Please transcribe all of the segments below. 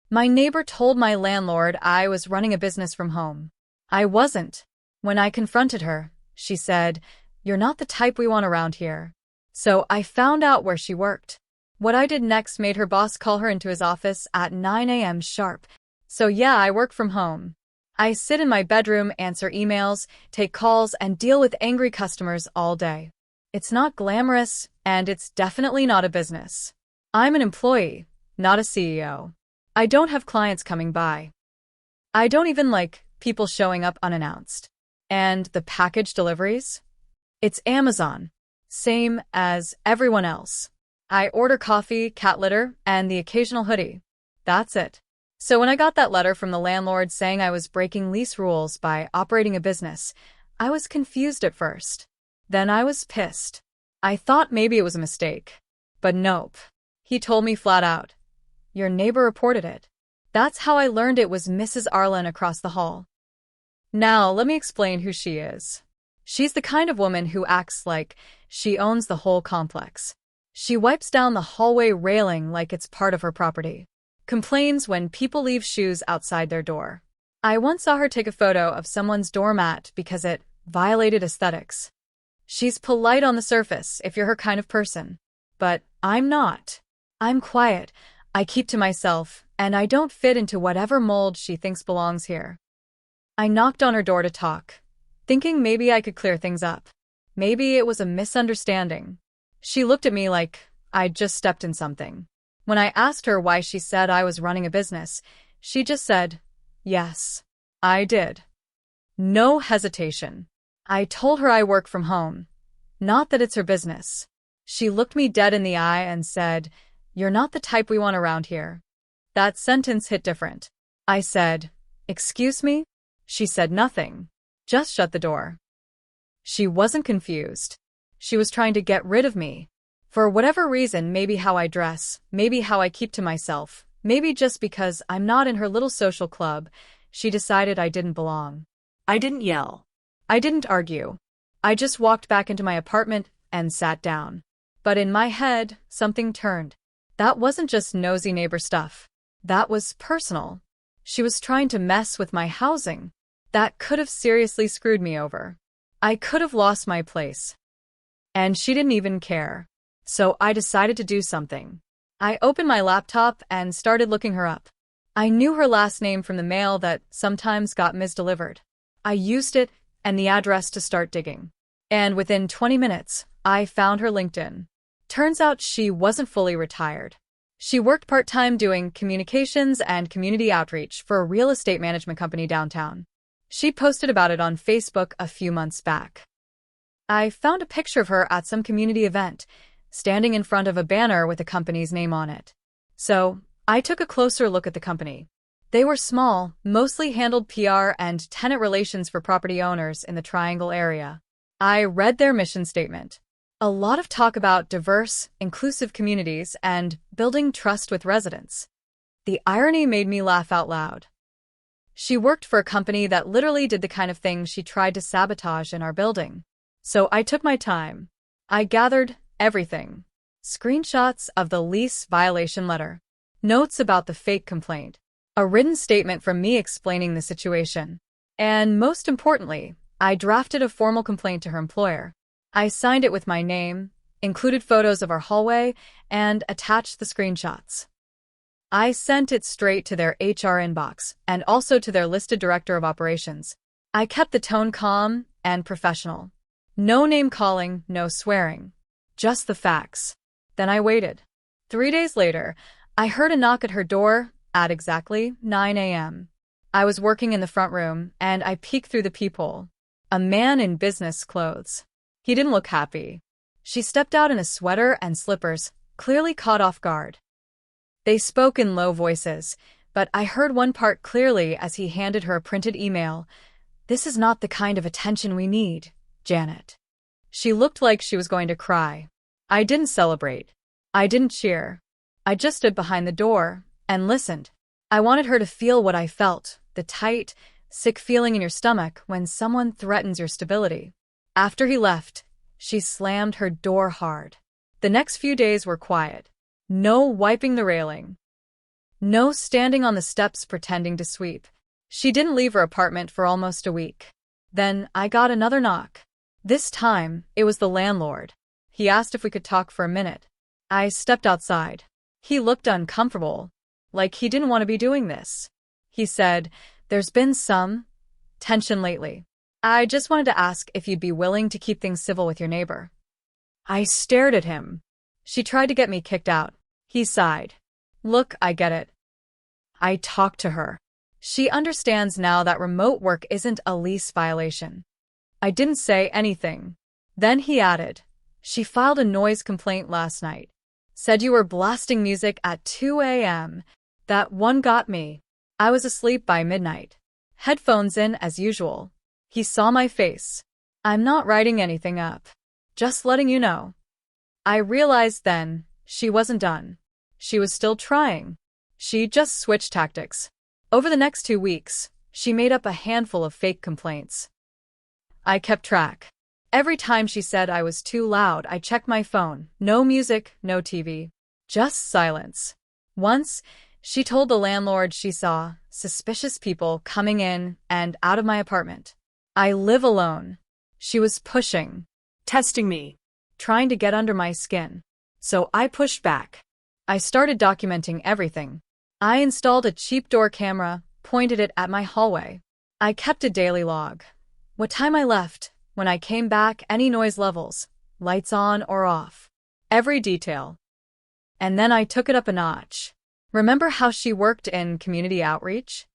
My neighbor told my landlord I was running a business from home. I wasn't. When I confronted her, she said, "You're not the type we want around here." So I found out where she worked. What I did next made her boss call her into his office at 9 a.m. sharp. So yeah, I work from home. I sit in my bedroom, answer emails, take calls, and deal with angry customers all day. It's not glamorous, and it's definitely not a business. I'm an employee, not a CEO. I don't have clients coming by. I don't even like people showing up unannounced. And the package deliveries? It's Amazon. Same as everyone else. I order coffee, cat litter, and the occasional hoodie. That's it. So when I got that letter from the landlord saying I was breaking lease rules by operating a business, I was confused at first. Then I was pissed. I thought maybe it was a mistake. But nope. He told me flat out, "Your neighbor reported it." That's how I learned it was Mrs. Arlen across the hall. Now, let me explain who she is. She's the kind of woman who acts like she owns the whole complex. She wipes down the hallway railing like it's part of her property. Complains when people leave shoes outside their door. I once saw her take a photo of someone's doormat because it violated aesthetics. She's polite on the surface if you're her kind of person. But I'm not. I'm quiet, I keep to myself, and I don't fit into whatever mold she thinks belongs here. I knocked on her door to talk, thinking maybe I could clear things up. Maybe it was a misunderstanding. She looked at me like I'd just stepped in something. When I asked her why she said I was running a business, she just said, "Yes, I did." No hesitation. I told her I work from home. Not that it's her business. She looked me dead in the eye and said, "You're not the type we want around here." That sentence hit different. I said, "Excuse me?" She said nothing. Just shut the door. She wasn't confused. She was trying to get rid of me. For whatever reason, maybe how I dress, maybe how I keep to myself, maybe just because I'm not in her little social club, she decided I didn't belong. I didn't yell. I didn't argue. I just walked back into my apartment and sat down. But in my head, something turned. That wasn't just nosy neighbor stuff. That was personal. She was trying to mess with my housing. That could have seriously screwed me over. I could have lost my place. And she didn't even care. So I decided to do something. I opened my laptop and started looking her up. I knew her last name from the mail that sometimes got misdelivered. I used it and the address to start digging. And within 20 minutes, I found her LinkedIn. Turns out she wasn't fully retired. She worked part-time doing communications and community outreach for a real estate management company downtown. She posted about it on Facebook a few months back. I found a picture of her at some community event, standing in front of a banner with the company's name on it. So, I took a closer look at the company. They were small, mostly handled PR and tenant relations for property owners in the Triangle area. I read their mission statement. A lot of talk about diverse, inclusive communities and building trust with residents. The irony made me laugh out loud. She worked for a company that literally did the kind of thing she tried to sabotage in our building. So I took my time. I gathered everything. Screenshots of the lease violation letter. Notes about the fake complaint. A written statement from me explaining the situation. And most importantly, I drafted a formal complaint to her employer. I signed it with my name, included photos of our hallway, and attached the screenshots. I sent it straight to their HR inbox and also to their listed director of operations. I kept the tone calm and professional. No name calling, no swearing. Just the facts. Then I waited. 3 days later, I heard a knock at her door at exactly 9 a.m. I was working in the front room, and I peeked through the peephole. A man in business clothes. He didn't look happy. She stepped out in a sweater and slippers, clearly caught off guard. They spoke in low voices, but I heard one part clearly as he handed her a printed email. "This is not the kind of attention we need, Janet." She looked like she was going to cry. I didn't celebrate. I didn't cheer. I just stood behind the door and listened. I wanted her to feel what I felt, the tight, sick feeling in your stomach when someone threatens your stability. After he left, she slammed her door hard. The next few days were quiet. No wiping the railing. No standing on the steps pretending to sweep. She didn't leave her apartment for almost a week. Then I got another knock. This time, it was the landlord. He asked if we could talk for a minute. I stepped outside. He looked uncomfortable, like he didn't want to be doing this. He said, "There's been some tension lately. I just wanted to ask if you'd be willing to keep things civil with your neighbor." I stared at him. "She tried to get me kicked out." He sighed. "Look, I get it. I talked to her. She understands now that remote work isn't a lease violation." I didn't say anything. Then he added, "She filed a noise complaint last night. Said you were blasting music at 2 a.m. That one got me. I was asleep by midnight. Headphones in as usual." He saw my face. "I'm not writing anything up. Just letting you know." I realized then she wasn't done. She was still trying. She just switched tactics. Over the next 2 weeks, she made up a handful of fake complaints. I kept track. Every time she said I was too loud, I checked my phone. No music, no TV. Just silence. Once, she told the landlord she saw suspicious people coming in and out of my apartment. I live alone. She was pushing, testing me, trying to get under my skin. So I pushed back. I started documenting everything. I installed a cheap door camera, pointed it at my hallway. I kept a daily log. What time I left, when I came back, any noise levels, lights on or off. Every detail. And then I took it up a notch. Remember how she worked in community outreach?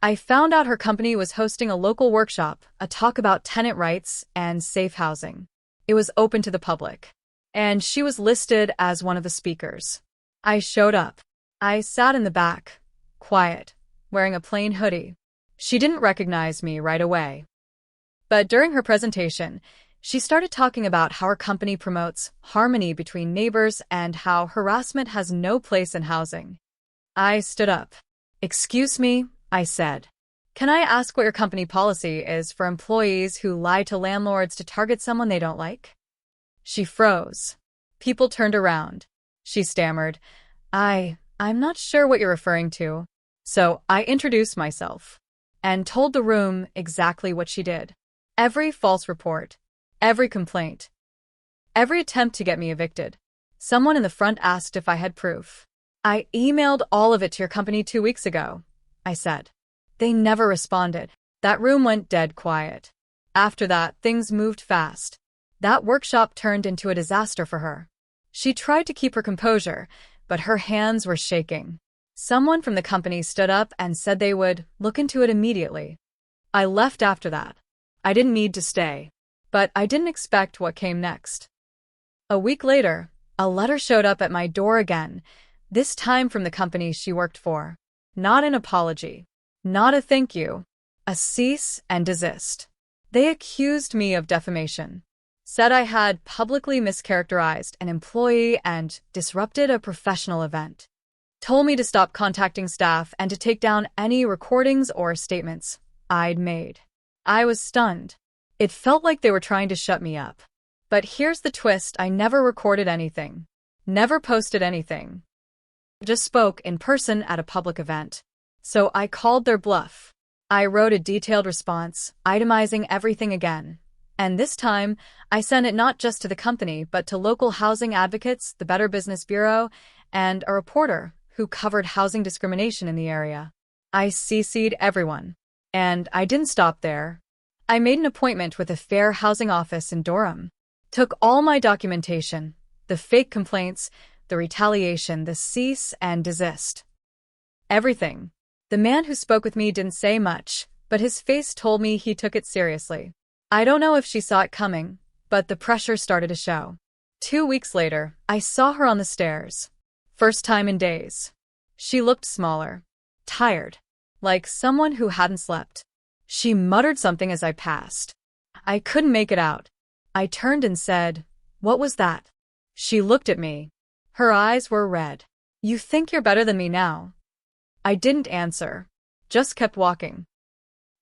I found out her company was hosting a local workshop, a talk about tenant rights and safe housing. It was open to the public. And she was listed as one of the speakers. I showed up. I sat in the back, quiet, wearing a plain hoodie. She didn't recognize me right away. But during her presentation, she started talking about how her company promotes harmony between neighbors and how harassment has no place in housing. I stood up. "Excuse me," I said. "Can I ask what your company policy is for employees who lie to landlords to target someone they don't like?" She froze. People turned around. She stammered, I'm not sure what you're referring to." So I introduced myself and told the room exactly what she did. Every false report, every complaint, every attempt to get me evicted. Someone in the front asked if I had proof. "I emailed all of it to your company 2 weeks ago," I said. They never responded. That room went dead quiet. After that, things moved fast. That workshop turned into a disaster for her. She tried to keep her composure, but her hands were shaking. Someone from the company stood up and said they would look into it immediately. I left after that. I didn't need to stay, but I didn't expect what came next. A week later, a letter showed up at my door again, this time from the company she worked for. Not an apology, not a thank you, a cease and desist. They accused me of defamation, said I had publicly mischaracterized an employee and disrupted a professional event. Told me to stop contacting staff and to take down any recordings or statements I'd made. I was stunned. It felt like they were trying to shut me up. But here's the twist: I never recorded anything. Never posted anything. Just spoke in person at a public event. So I called their bluff. I wrote a detailed response, itemizing everything again. And this time, I sent it not just to the company, but to local housing advocates, the Better Business Bureau, and a reporter who covered housing discrimination in the area. I CC'd everyone. And I didn't stop there. I made an appointment with a fair housing office in Durham. Took all my documentation, the fake complaints, the retaliation, the cease and desist. Everything. The man who spoke with me didn't say much, but his face told me he took it seriously. I don't know if she saw it coming, but the pressure started to show. 2 weeks later, I saw her on the stairs. First time in days. She looked smaller, tired, like someone who hadn't slept. She muttered something as I passed. I couldn't make it out. I turned and said, "What was that?" She looked at me. Her eyes were red. "You think you're better than me now?" I didn't answer, just kept walking.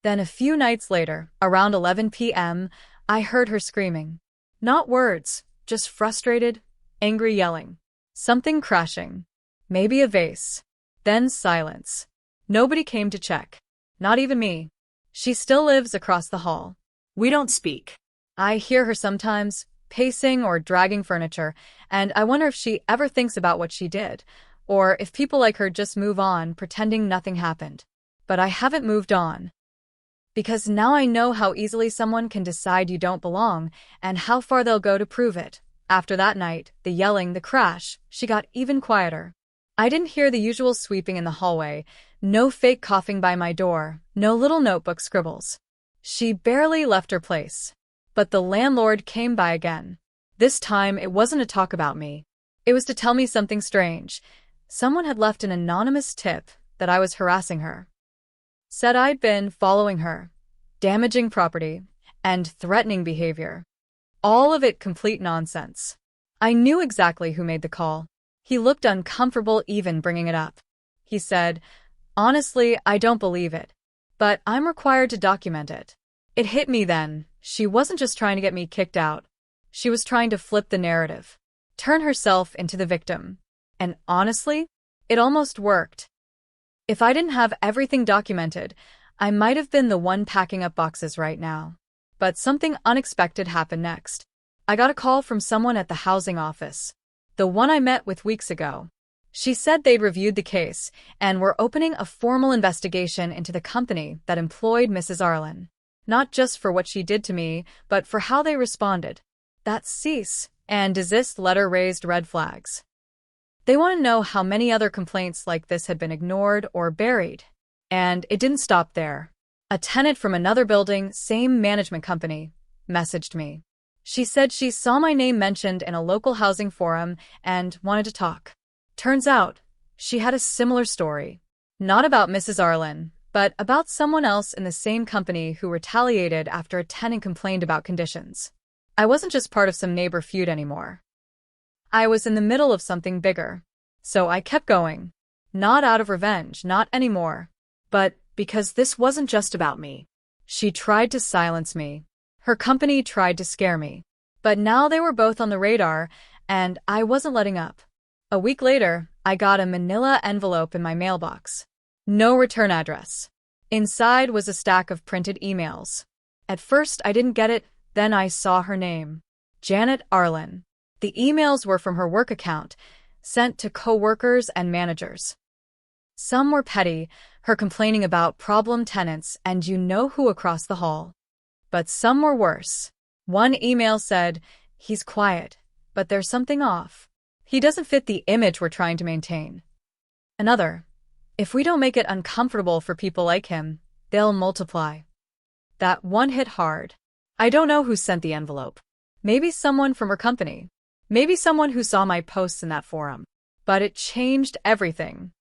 Then a few nights later, around 11 p.m., I heard her screaming. Not words, just frustrated, angry yelling. Something crashing. Maybe a vase. Then silence. Nobody came to check. Not even me. She still lives across the hall. We don't speak. I hear her sometimes, pacing or dragging furniture, and I wonder if she ever thinks about what she did, or if people like her just move on, pretending nothing happened. But I haven't moved on. Because now I know how easily someone can decide you don't belong, and how far they'll go to prove it. After that night, the yelling, the crash, she got even quieter. I didn't hear the usual sweeping in the hallway, no fake coughing by my door, no little notebook scribbles. She barely left her place. But the landlord came by again. This time, it wasn't to talk about me. It was to tell me something strange. Someone had left an anonymous tip that I was harassing her. Said I'd been following her, damaging property, and threatening behavior. All of it complete nonsense. I knew exactly who made the call. He looked uncomfortable even bringing it up. He said, "Honestly, I don't believe it. But I'm required to document it." It hit me then. She wasn't just trying to get me kicked out. She was trying to flip the narrative, turn herself into the victim. And honestly, it almost worked. If I didn't have everything documented, I might have been the one packing up boxes right now. But something unexpected happened next. I got a call from someone at the housing office, the one I met with weeks ago. She said they'd reviewed the case and were opening a formal investigation into the company that employed Mrs. Arlen. Not just for what she did to me, but for how they responded. That cease and desist letter raised red flags. They want to know how many other complaints like this had been ignored or buried. And it didn't stop there. A tenant from another building, same management company, messaged me. She said she saw my name mentioned in a local housing forum and wanted to talk. Turns out, she had a similar story. Not about Mrs. Arlen, but about someone else in the same company who retaliated after a tenant complained about conditions. I wasn't just part of some neighbor feud anymore. I was in the middle of something bigger. So I kept going. Not out of revenge, not anymore. But because this wasn't just about me. She tried to silence me. Her company tried to scare me. But now they were both on the radar, and I wasn't letting up. A week later, I got a manila envelope in my mailbox. No return address. Inside was a stack of printed emails. At first, I didn't get it, then I saw her name. Janet Arlen. The emails were from her work account, sent to co-workers and managers. Some were petty, her complaining about problem tenants and you know who across the hall. But some were worse. One email said, "He's quiet, but there's something off. He doesn't fit the image we're trying to maintain." Another, "If we don't make it uncomfortable for people like him, they'll multiply." That one hit hard. I don't know who sent the envelope. Maybe someone from her company. Maybe someone who saw my posts in that forum. But it changed everything.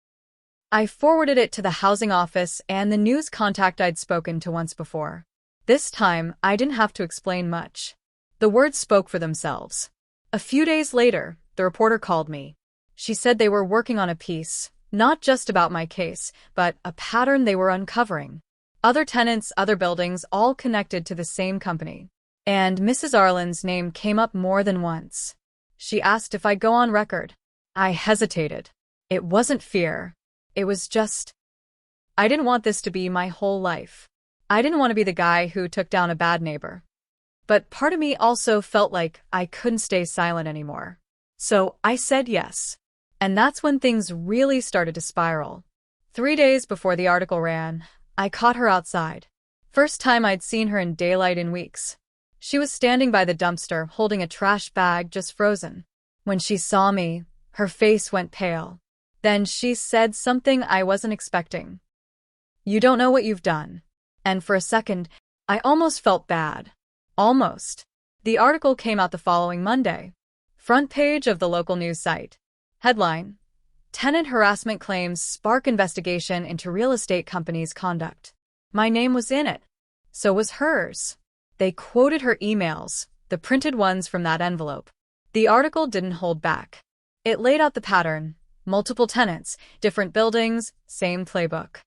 I forwarded it to the housing office and the news contact I'd spoken to once before. This time, I didn't have to explain much. The words spoke for themselves. A few days later, the reporter called me. She said they were working on a piece, not just about my case, but a pattern they were uncovering. Other tenants, other buildings, all connected to the same company. And Mrs. Arlen's name came up more than once. She asked if I'd go on record. I hesitated. It wasn't fear. It was just, I didn't want this to be my whole life. I didn't want to be the guy who took down a bad neighbor. But part of me also felt like I couldn't stay silent anymore. So I said yes. And that's when things really started to spiral. 3 days before the article ran, I caught her outside. First time I'd seen her in daylight in weeks. She was standing by the dumpster, holding a trash bag just frozen. When she saw me, her face went pale. Then she said something I wasn't expecting. "You don't know what you've done." And for a second, I almost felt bad. Almost. The article came out the following Monday. Front page of the local news site. Headline: Tenant harassment claims spark investigation into real estate company's conduct. My name was in it. So was hers. They quoted her emails, the printed ones from that envelope. The article didn't hold back. It laid out the pattern. Multiple tenants, different buildings, same playbook.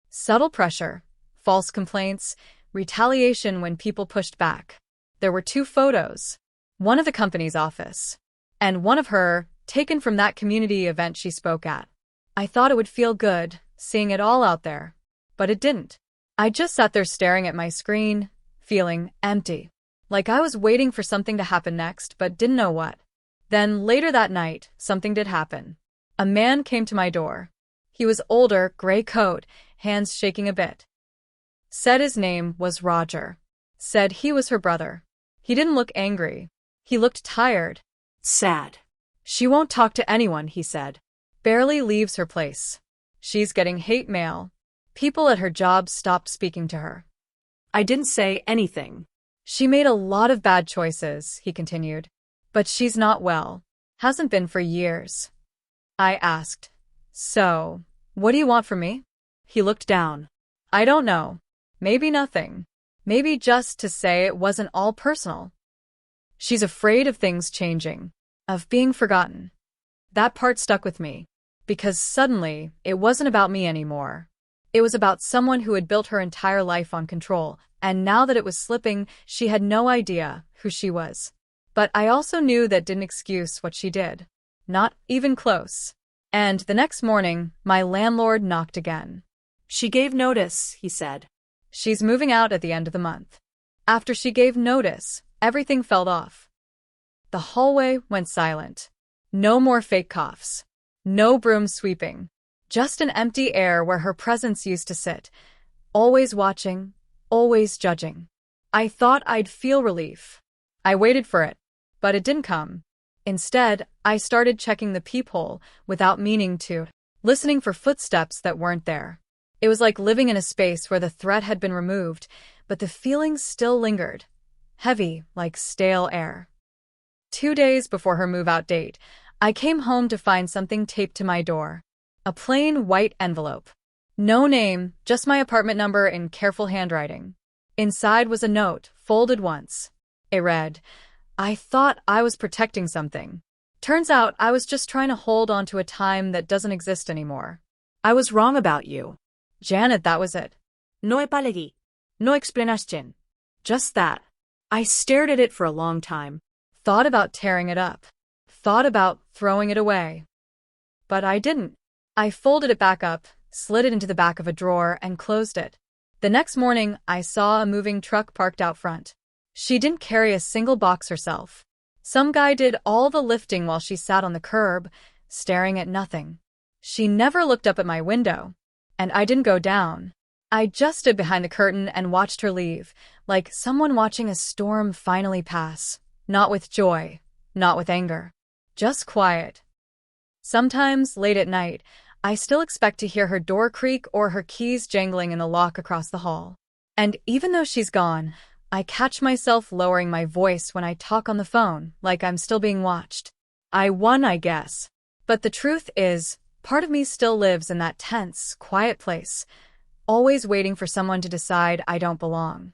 Subtle pressure, false complaints, retaliation when people pushed back. There were 2 photos. One of the company's office, and one of her, taken from that community event she spoke at. I thought it would feel good, seeing it all out there. But it didn't. I just sat there staring at my screen, feeling empty. Like I was waiting for something to happen next, but didn't know what. Then, later that night, something did happen. A man came to my door. He was older, gray coat, hands shaking a bit. Said his name was Roger. Said he was her brother. He didn't look angry. He looked tired. Sad. She won't talk to anyone, he said. Barely leaves her place. She's getting hate mail. People at her job stopped speaking to her. I didn't say anything. She made a lot of bad choices, he continued. But she's not well. Hasn't been for years. I asked, so, what do you want from me? He looked down. I don't know. Maybe nothing. Maybe just to say it wasn't all personal. She's afraid of things changing, of being forgotten. That part stuck with me, because suddenly, it wasn't about me anymore. It was about someone who had built her entire life on control, and now that it was slipping, she had no idea who she was. But I also knew that didn't excuse what she did. Not even close. And the next morning, my landlord knocked again. She gave notice, he said. She's moving out at the end of the month. After she gave notice, everything fell off. The hallway went silent. No more fake coughs. No broom sweeping. Just an empty air where her presence used to sit. Always watching, always judging. I thought I'd feel relief. I waited for it, but it didn't come. Instead, I started checking the peephole without meaning to, listening for footsteps that weren't there. It was like living in a space where the threat had been removed, but the feelings still lingered, heavy like stale air. 2 days before her move-out date, I came home to find something taped to my door. A plain white envelope. No name, just my apartment number in careful handwriting. Inside was a note, folded once. It read, I thought I was protecting something. Turns out I was just trying to hold on to a time that doesn't exist anymore. I was wrong about you. Janet, that was it. No epalegi. No explanación. Just that. I stared at it for a long time. Thought about tearing it up. Thought about throwing it away. But I didn't. I folded it back up, slid it into the back of a drawer, and closed it. The next morning, I saw a moving truck parked out front. She didn't carry a single box herself. Some guy did all the lifting while she sat on the curb, staring at nothing. She never looked up at my window. And I didn't go down. I just stood behind the curtain and watched her leave, like someone watching a storm finally pass. Not with joy, not with anger. Just quiet. Sometimes, late at night, I still expect to hear her door creak or her keys jangling in the lock across the hall. And even though she's gone, I catch myself lowering my voice when I talk on the phone, like I'm still being watched. I won, I guess. But the truth is, part of me still lives in that tense, quiet place, always waiting for someone to decide I don't belong.